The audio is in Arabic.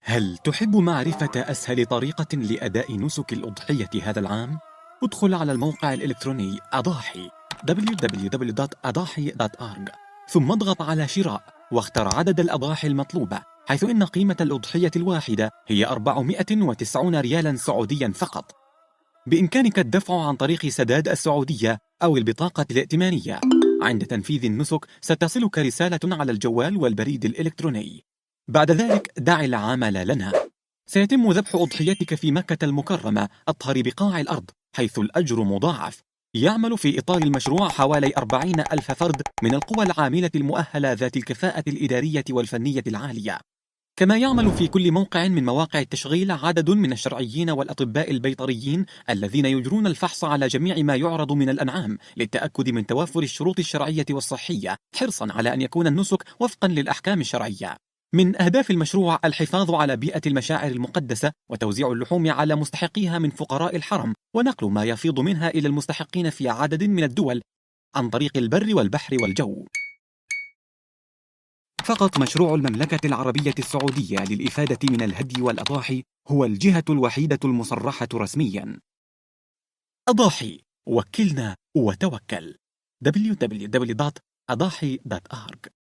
هل تحب معرفة أسهل طريقة لأداء نسك الأضحية هذا العام؟ ادخل على الموقع الإلكتروني أضاحي www.adahi.org ثم اضغط على شراء واختر عدد الأضاحي المطلوبة، حيث إن قيمة الأضحية الواحدة هي 490 ريالا سعوديا فقط. بإمكانك الدفع عن طريق سداد السعودية أو البطاقة الائتمانية. عند تنفيذ النسك ستصلك رسالة على الجوال والبريد الإلكتروني. بعد ذلك دع العمل لنا. سيتم ذبح أضحيتك في مكة المكرمة أطهر بقاع الأرض، حيث الأجر مضاعف. يعمل في إطار المشروع حوالي 40 ألف فرد من القوى العاملة المؤهلة ذات الكفاءة الإدارية والفنية العالية. كما يعمل في كل موقع من مواقع التشغيل عدد من الشرعيين والأطباء البيطريين الذين يجرون الفحص على جميع ما يعرض من الأنعام للتأكد من توافر الشروط الشرعية والصحية، حرصا على أن يكون النسك وفقا للأحكام الشرعية. من أهداف المشروع الحفاظ على بيئة المشاعر المقدسة وتوزيع اللحوم على مستحقيها من فقراء الحرم، ونقل ما يفيض منها إلى المستحقين في عدد من الدول عن طريق البر والبحر والجو. فقط مشروع المملكة العربية السعودية للإفادة من الهدي والأضاحي هو الجهة الوحيدة المصرحة رسميا. أضاحي، وكلنا وتوكل. www.adahi.org